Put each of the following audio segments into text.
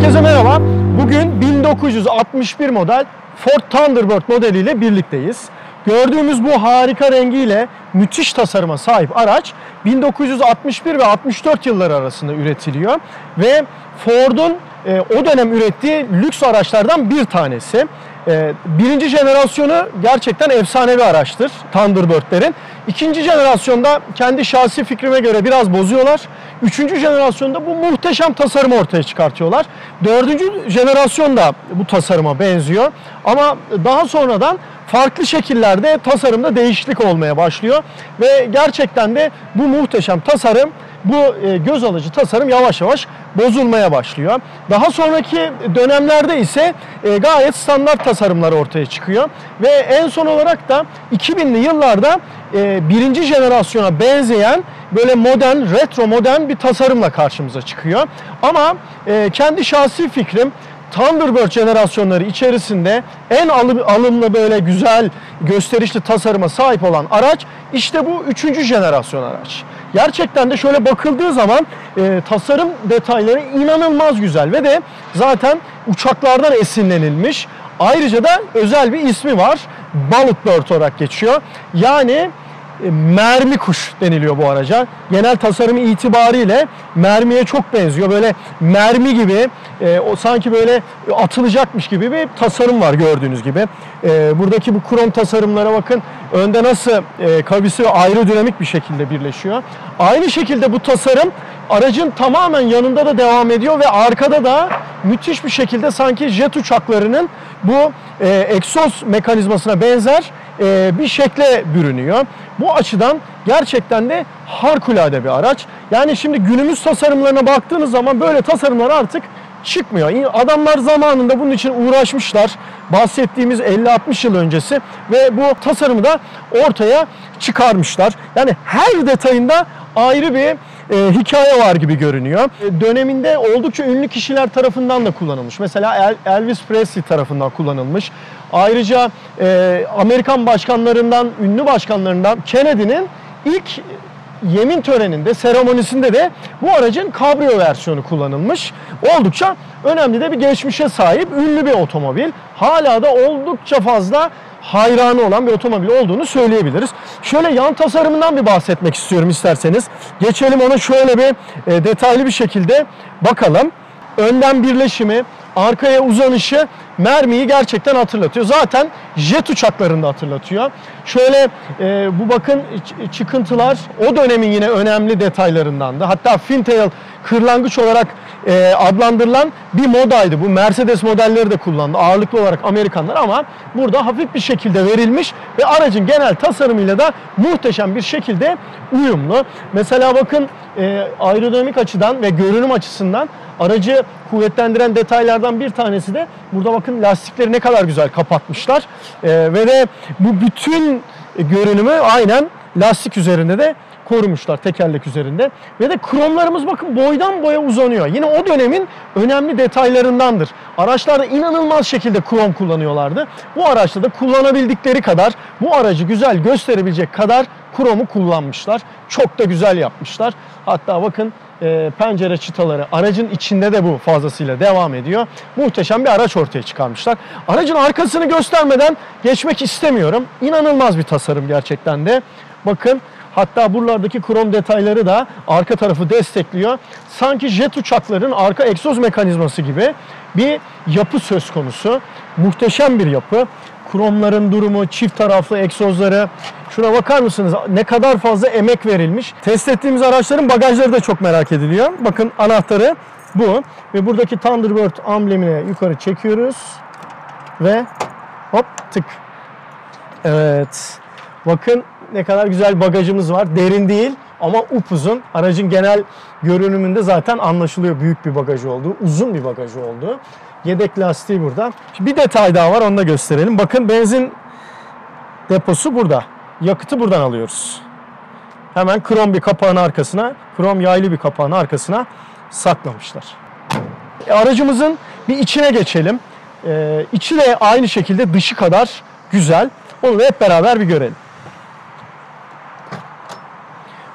Herkese merhaba. Bugün 1961 model Ford Thunderbird modeliyle birlikteyiz. Gördüğümüz bu harika rengiyle müthiş tasarıma sahip araç 1961 ve 64 yılları arasında üretiliyor ve Ford'un o dönem ürettiği lüks araçlardan bir tanesi. Birinci jenerasyonu gerçekten efsanevi araçtır Thunderbird'lerin. İkinci jenerasyonda kendi şahsi fikrime göre biraz bozuyorlar. Üçüncü jenerasyonda bu muhteşem tasarımı ortaya çıkartıyorlar. Dördüncü jenerasyonda bu tasarıma benziyor. Ama daha sonradan farklı şekillerde tasarımda değişiklik olmaya başlıyor. Ve gerçekten de bu muhteşem tasarım, bu göz alıcı tasarım yavaş yavaş bozulmaya başlıyor. Daha sonraki dönemlerde ise gayet standart tasarımlar ortaya çıkıyor. Ve en son olarak da 2000'li yıllarda birinci jenerasyona benzeyen böyle modern, retro modern bir tasarımla karşımıza çıkıyor. Ama kendi şahsi fikrim, Thunderbird jenerasyonları içerisinde en alımlı böyle güzel gösterişli tasarıma sahip olan araç işte bu üçüncü jenerasyon araç. Gerçekten de şöyle bakıldığı zaman tasarım detayları inanılmaz güzel ve de zaten uçaklardan esinlenilmiş. Ayrıca da özel bir ismi var. Bullet Bird olarak geçiyor. Yani mermi kuş deniliyor bu araca. Genel tasarımı itibariyle mermiye çok benziyor. Böyle mermi gibi, o sanki böyle atılacakmış gibi bir tasarım var gördüğünüz gibi. Buradaki bu krom tasarımlara bakın. Önde nasıl kabisi aerodinamik bir şekilde birleşiyor. Aynı şekilde bu tasarım aracın tamamen yanında da devam ediyor ve arkada da müthiş bir şekilde sanki jet uçaklarının bu egzoz mekanizmasına benzer bir şekle bürünüyor. Bu açıdan gerçekten de harikulade bir araç. Yani şimdi günümüz tasarımlarına baktığınız zaman böyle tasarımlar artık çıkmıyor. Adamlar zamanında bunun için uğraşmışlar. Bahsettiğimiz 50-60 yıl öncesi ve bu tasarımı da ortaya çıkarmışlar. Yani her detayında ayrı bir hikaye var gibi görünüyor. Döneminde oldukça ünlü kişiler tarafından da kullanılmış. Mesela Elvis Presley tarafından kullanılmış. Ayrıca Amerikan başkanlarından, ünlü başkanlarından Kennedy'nin ilk yemin töreninde, seremonisinde de bu aracın kabrio versiyonu kullanılmış. Oldukça önemli de bir geçmişe sahip ünlü bir otomobil. Hala da oldukça fazla hayranı olan bir otomobil olduğunu söyleyebiliriz. Şöyle yan tasarımından bir bahsetmek istiyorum isterseniz. Geçelim ona şöyle bir detaylı bir şekilde bakalım. Önden birleşimi, arkaya uzanışı mermiyi gerçekten hatırlatıyor. Zaten jet uçaklarını da hatırlatıyor. Şöyle bu bakın çıkıntılar o dönemin yine önemli detaylarındandı. Hatta fintail kırlangıç olarak adlandırılan bir modaydı. Bu Mercedes modelleri de kullandı. Ağırlıklı olarak Amerikanlar ama burada hafif bir şekilde verilmiş ve aracın genel tasarımıyla da muhteşem bir şekilde uyumlu. Mesela bakın aerodinamik açıdan ve görünüm açısından aracı kuvvetlendiren detaylardan bir tanesi de burada bakın lastikleri ne kadar güzel kapatmışlar. Ve de bu bütün görünümü aynen lastik üzerinde de korumuşlar, tekerlek üzerinde. Ve de kromlarımız bakın boydan boya uzanıyor. Yine o dönemin önemli detaylarındandır. Araçlarda inanılmaz şekilde krom kullanıyorlardı. Bu araçta da kullanabildikleri kadar, bu aracı güzel gösterebilecek kadar kromu kullanmışlar. Çok da güzel yapmışlar. Hatta bakın pencere çıtaları aracın içinde de bu fazlasıyla devam ediyor. Muhteşem bir araç ortaya çıkarmışlar. Aracın arkasını göstermeden geçmek istemiyorum. İnanılmaz bir tasarım gerçekten de. Bakın hatta buralardaki krom detayları da arka tarafı destekliyor. Sanki jet uçakların arka egzoz mekanizması gibi bir yapı söz konusu. Muhteşem bir yapı. Kromların durumu, çift taraflı egzozları. Şuna bakar mısınız? Ne kadar fazla emek verilmiş. Test ettiğimiz araçların bagajları da çok merak ediliyor. Bakın anahtarı bu. Ve buradaki Thunderbird amblemini yukarı çekiyoruz. Ve hop tık. Evet. Bakın ne kadar güzel bagajımız var. Derin değil ama upuzun. Aracın genel görünümünde zaten anlaşılıyor büyük bir bagajı olduğu, uzun bir bagajı olduğu. Yedek lastiği burada. Şimdi bir detay daha var, onu da gösterelim. Bakın benzin deposu burada. Yakıtı buradan alıyoruz. Hemen krom bir kapağın arkasına, krom yaylı bir kapağın arkasına saklamışlar. Aracımızın bir içine geçelim. İçi de aynı şekilde dışı kadar güzel. Onu da hep beraber bir görelim.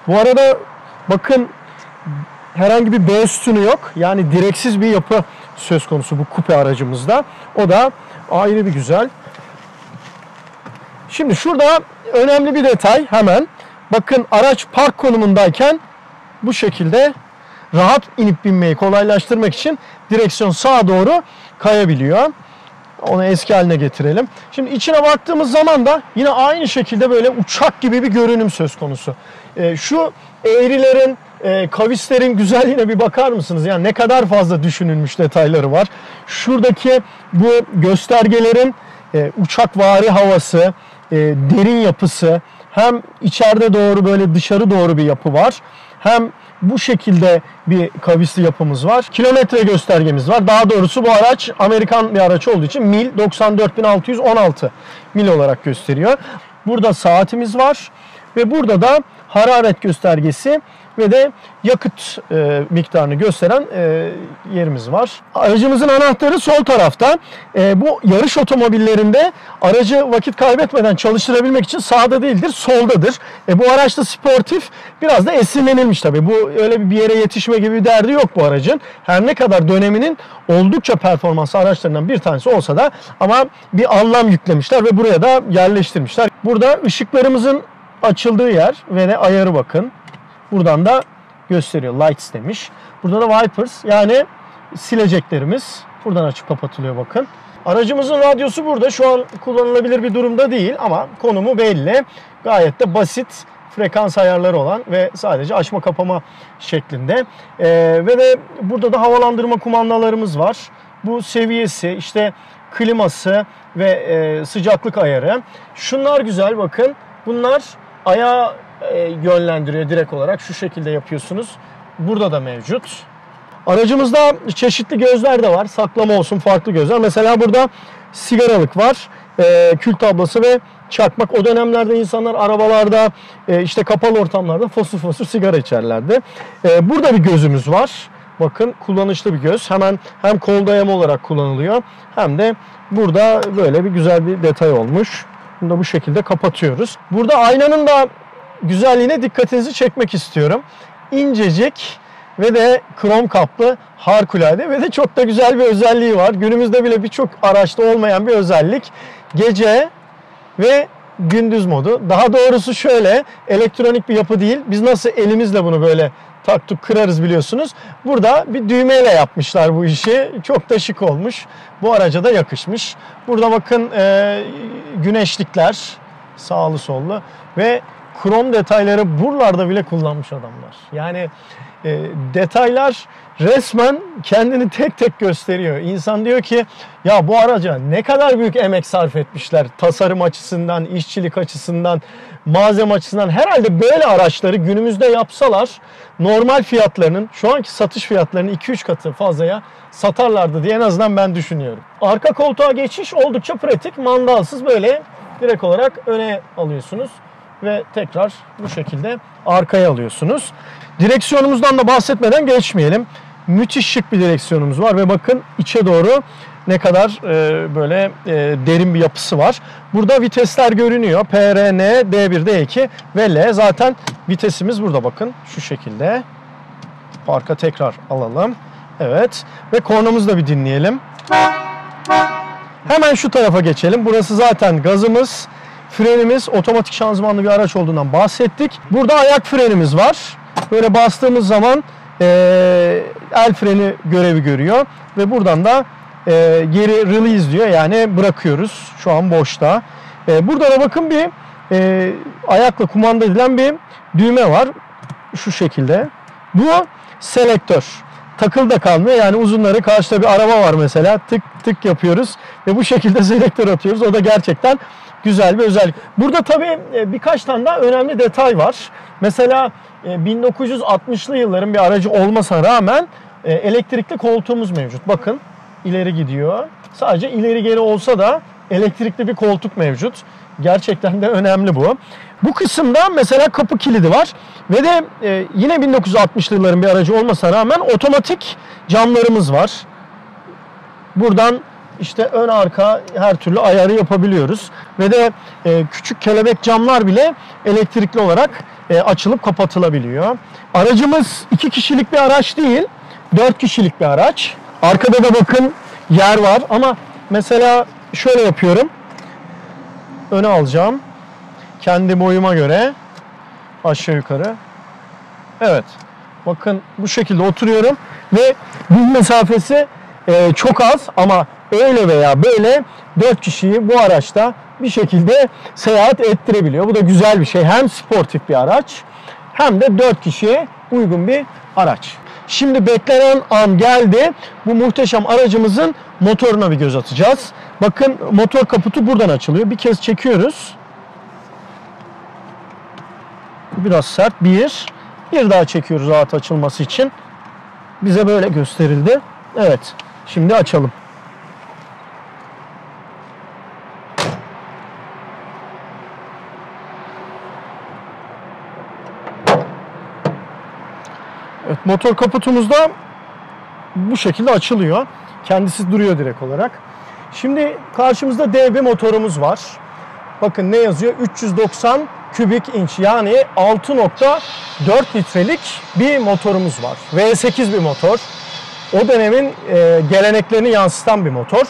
Bu arada bakın herhangi bir B sütunu yok. Yani direksiz bir yapı söz konusu bu kupe aracımızda. O da ayrı bir güzel. Şimdi şurada önemli bir detay hemen. Bakın araç park konumundayken bu şekilde rahat inip binmeyi kolaylaştırmak için direksiyon sağa doğru kayabiliyor. Onu eski haline getirelim. Şimdi içine baktığımız zaman da yine aynı şekilde böyle uçak gibi bir görünüm söz konusu. Şu eğrilerin, kavislerin güzelliğine bir bakar mısınız? Yani ne kadar fazla düşünülmüş detayları var. Şuradaki bu göstergelerin uçakvari havası, derin yapısı, hem içeride doğru böyle dışarı doğru bir yapı var. Hem bu şekilde bir kavisli yapımız var. Kilometre göstergemiz var. Daha doğrusu bu araç Amerikan bir araç olduğu için mil 94.616 mil olarak gösteriyor. Burada saatimiz var ve burada da hararet göstergesi ve de yakıt miktarını gösteren yerimiz var. Aracımızın anahtarı sol tarafta. Bu yarış otomobillerinde aracı vakit kaybetmeden çalıştırabilmek için sağda değildir, soldadır. Bu araçta sportif, biraz da esinlenilmiş tabii. Bu öyle bir yere yetişme gibi bir derdi yok bu aracın. Her ne kadar döneminin oldukça performanslı araçlarından bir tanesi olsa da ama bir anlam yüklemişler ve buraya da yerleştirmişler. Burada ışıklarımızın açıldığı yer ve de ayarı bakın. Buradan da gösteriyor. Lights demiş. Burada da wipers, yani sileceklerimiz. Buradan açıp kapatılıyor bakın. Aracımızın radyosu burada. Şu an kullanılabilir bir durumda değil ama konumu belli. Gayet de basit frekans ayarları olan ve sadece açma kapama şeklinde. Ve de burada da havalandırma kumandalarımız var. Bu seviyesi, işte kliması ve sıcaklık ayarı. Şunlar güzel bakın. Bunlar ayağı yönlendiriyor direkt olarak. Şu şekilde yapıyorsunuz. Burada da mevcut. Aracımızda çeşitli gözler de var. Saklama olsun, farklı gözler. Mesela burada sigaralık var. Kül tablası ve çakmak. O dönemlerde insanlar arabalarda, işte kapalı ortamlarda fosur fosur sigara içerlerdi. Burada bir gözümüz var. Bakın kullanışlı bir göz. Hemen hem kol dayama olarak kullanılıyor hem de burada böyle bir güzel bir detay olmuş. Bunu da bu şekilde kapatıyoruz. Burada aynanın da güzelliğine dikkatinizi çekmek istiyorum. İncecik ve de krom kaplı, harikulade ve de çok da güzel bir özelliği var. Günümüzde bile birçok araçta olmayan bir özellik. Gece ve gündüz modu. Daha doğrusu şöyle, elektronik bir yapı değil. Biz nasıl elimizle bunu böyle taktık kırarız biliyorsunuz. Burada bir düğmeyle yapmışlar bu işi. Çok da şık olmuş. Bu araca da yakışmış. Burada bakın güneşlikler sağlı sollu ve krom detayları buralarda bile kullanmış adamlar. Yani detaylar resmen kendini tek tek gösteriyor. İnsan diyor ki ya bu araca ne kadar büyük emek sarf etmişler. Tasarım açısından, işçilik açısından, malzeme açısından. Herhalde böyle araçları günümüzde yapsalar normal fiyatlarının, şu anki satış fiyatlarının 2-3 katı fazlaya satarlardı diye en azından ben düşünüyorum. Arka koltuğa geçiş oldukça pratik. Mandalsız böyle direkt olarak öne alıyorsunuz ve tekrar bu şekilde arkaya alıyorsunuz. Direksiyonumuzdan da bahsetmeden geçmeyelim. Müthiş şık bir direksiyonumuz var ve bakın içe doğru ne kadar böyle derin bir yapısı var. Burada vitesler görünüyor. P, R, N, D1, D2 ve L. Zaten vitesimiz burada bakın şu şekilde. Parka tekrar alalım. Evet ve kornamızı da bir dinleyelim. Hemen şu tarafa geçelim. Burası zaten gazımız. Frenimiz, otomatik şanzımanlı bir araç olduğundan bahsettik. Burada ayak frenimiz var. Böyle bastığımız zaman el freni görevi görüyor. Ve buradan da geri release diyor. Yani bırakıyoruz. Şu an boşta. Burada da bakın bir ayakla kumanda edilen bir düğme var. Şu şekilde. Bu selektör. Takılı da kalmıyor. Yani uzunları, karşıda bir araba var mesela. Tık tık yapıyoruz. Ve bu şekilde selektör atıyoruz. O da gerçekten güzel bir özellik. Burada tabii birkaç tane daha önemli detay var. Mesela 1960'lı yılların bir aracı olmasına rağmen elektrikli koltuğumuz mevcut. Bakın ileri gidiyor. Sadece ileri geri olsa da elektrikli bir koltuk mevcut. Gerçekten de önemli bu. Bu kısımda mesela kapı kilidi var. Ve de yine 1960'lı yılların bir aracı olmasına rağmen otomatik camlarımız var. Buradan İşte ön arka her türlü ayarı yapabiliyoruz. Ve de küçük kelebek camlar bile elektrikli olarak açılıp kapatılabiliyor. Aracımız 2 kişilik bir araç değil, 4 kişilik bir araç. Arkada da bakın yer var ama mesela şöyle yapıyorum. Öne alacağım. Kendi boyuma göre aşağı yukarı. Evet. Bakın bu şekilde oturuyorum ve diz mesafesi çok az ama öyle veya böyle 4 kişiyi bu araçta bir şekilde seyahat ettirebiliyor. Bu da güzel bir şey. Hem sportif bir araç hem de 4 kişiye uygun bir araç. Şimdi beklenen an geldi. Bu muhteşem aracımızın motoruna bir göz atacağız. Bakın motor kaputu buradan açılıyor. Bir kez çekiyoruz. Biraz sert. Bir daha çekiyoruz rahat açılması için. Bize böyle gösterildi. Evet. Şimdi açalım. Evet, motor kaputumuz da bu şekilde açılıyor. Kendisi duruyor direkt olarak. Şimdi karşımızda dev bir motorumuz var. Bakın ne yazıyor? 390 kubik inç yani 6.4 litrelik bir motorumuz var. V8 bir motor. O dönemin geleneklerini yansıtan bir motor.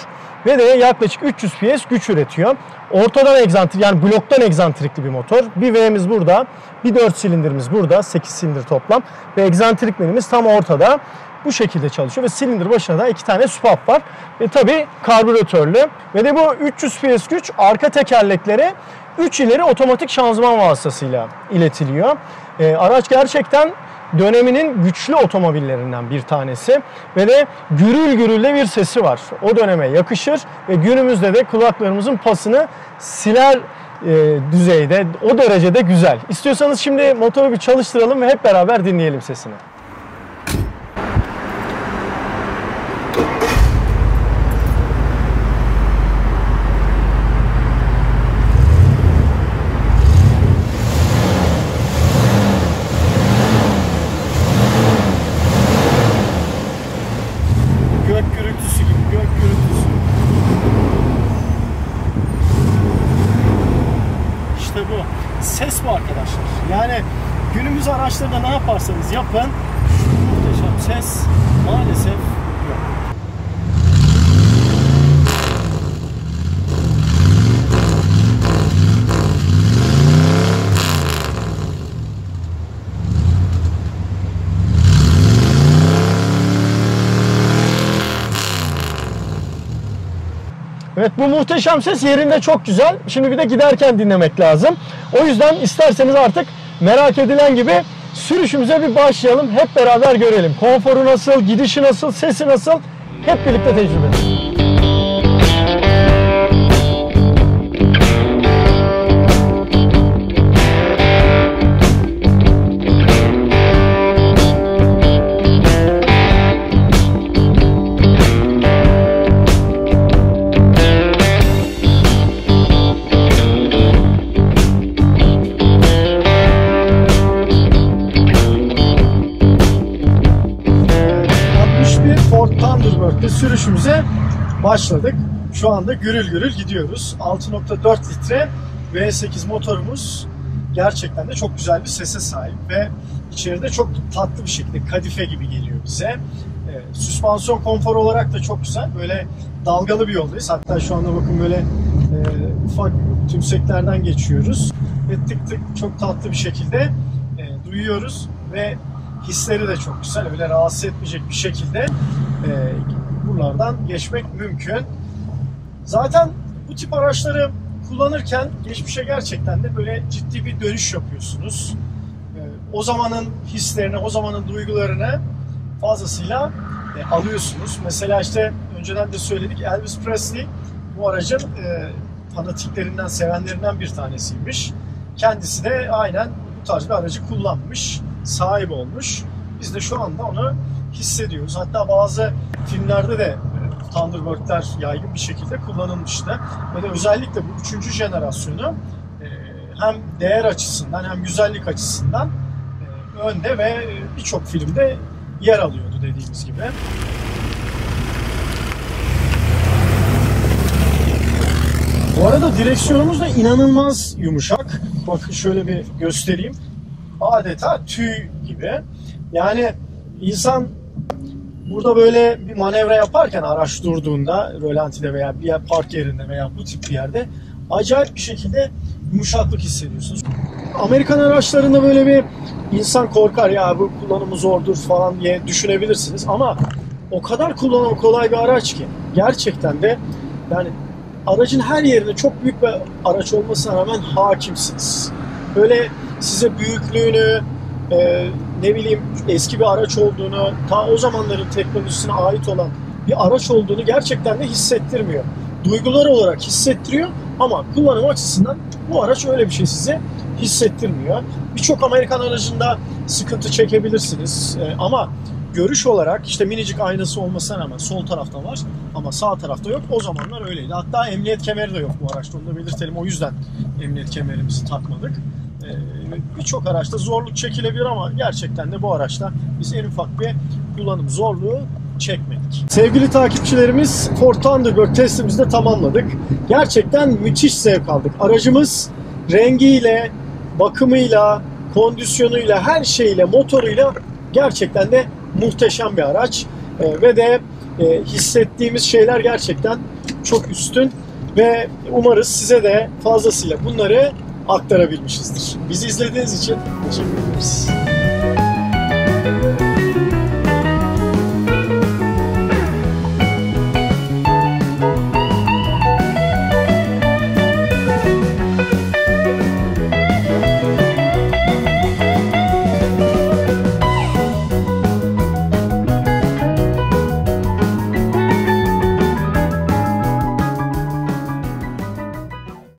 Ve de yaklaşık 300 PS güç üretiyor. Ortadan egzantrik yani bloktan egzantrikli bir motor. Bir V'miz burada. Bir 4 silindirimiz burada. 8 silindir toplam. Ve egzantrik menimiz tam ortada. Bu şekilde çalışıyor ve silindir başına da 2 tane swap var. Ve tabii karbüratörlü. Ve de bu 300 PS güç arka tekerlekleri 3 ileri otomatik şanzıman vasıtasıyla iletiliyor. Araç gerçekten döneminin güçlü otomobillerinden bir tanesi ve de gürül gürül de bir sesi var. O döneme yakışır ve günümüzde de kulaklarımızın pasını siler düzeyde, o derecede güzel. İstiyorsanız şimdi motoru bir çalıştıralım ve hep beraber dinleyelim sesini. Ses bu arkadaşlar. Yani günümüz araçlarında ne yaparsanız yapın şu muhteşem ses maalesef yok. Evet, bu muhteşem ses yerinde çok güzel. Şimdi bir de giderken dinlemek lazım. O yüzden isterseniz artık merak edilen gibi sürüşümüze bir başlayalım. Hep beraber görelim. Konforu nasıl, gidişi nasıl, sesi nasıl hep birlikte tecrübe edelim. Sürüşümüze başladık. Şu anda gürül gürül gidiyoruz. 6.4 litre V8 motorumuz gerçekten de çok güzel bir sese sahip ve içeride çok tatlı bir şekilde kadife gibi geliyor bize. Süspansiyon konforu olarak da çok güzel. Böyle dalgalı bir yoldayız. Hatta şu anda bakın böyle ufak tümseklerden geçiyoruz. Ve tık tık çok tatlı bir şekilde duyuyoruz ve hisleri de çok güzel. Öyle rahatsız etmeyecek bir şekilde buralardan geçmek mümkün. Zaten bu tip araçları kullanırken geçmişe gerçekten de böyle ciddi bir dönüş yapıyorsunuz. O zamanın hislerini, o zamanın duygularını fazlasıyla alıyorsunuz. Mesela işte önceden de söyledik, Elvis Presley bu aracın fanatiklerinden, sevenlerinden bir tanesiymiş. Kendisi de aynen bu tarz bir aracı kullanmış, sahip olmuş. Biz de şu anda onu hissediyoruz. Hatta bazı filmlerde de Thunderbird'ler yaygın bir şekilde kullanılmıştı. Ve de özellikle bu 3. jenerasyonu hem değer açısından hem güzellik açısından önde ve birçok filmde yer alıyordu dediğimiz gibi. Bu arada direksiyonumuz da inanılmaz yumuşak. Bakın şöyle bir göstereyim. adeta tüy gibi. Yani insan burada böyle bir manevra yaparken araç durduğunda rölantide veya bir park yerinde veya bu tip bir yerde acayip bir şekilde yumuşaklık hissediyorsunuz. Amerikan araçlarında böyle bir insan korkar ya bu kullanımı zordur falan diye düşünebilirsiniz ama o kadar kullanımı kolay bir araç ki gerçekten de yani aracın her yerine çok büyük bir araç olmasına rağmen hakimsiniz. Böyle size büyüklüğünü, ne bileyim eski bir araç olduğunu, ta o zamanların teknolojisine ait olan bir araç olduğunu gerçekten de hissettirmiyor. Duygular olarak hissettiriyor ama kullanım açısından bu araç öyle bir şey size hissettirmiyor. Birçok Amerikan aracında sıkıntı çekebilirsiniz ama görüş olarak işte minicik aynası olmasına rağmen sol tarafta var ama sağ tarafta yok. O zamanlar öyleydi. Hatta emniyet kemeri de yok bu araçta. Onu da belirtelim. O yüzden emniyet kemerimizi takmadık. Birçok araçta zorluk çekilebilir ama gerçekten de bu araçta biz en ufak bir kullanım zorluğu çekmedik. Sevgili takipçilerimiz, Ford Thunderbird testimizi de tamamladık. Gerçekten müthiş zevk aldık. Aracımız rengiyle, bakımıyla, kondisyonuyla, her şeyle, motoruyla gerçekten de muhteşem bir araç. Ve de hissettiğimiz şeyler gerçekten çok üstün ve umarız size de fazlasıyla bunları aktarabilmişizdir. Bizi izlediğiniz için teşekkür ederiz.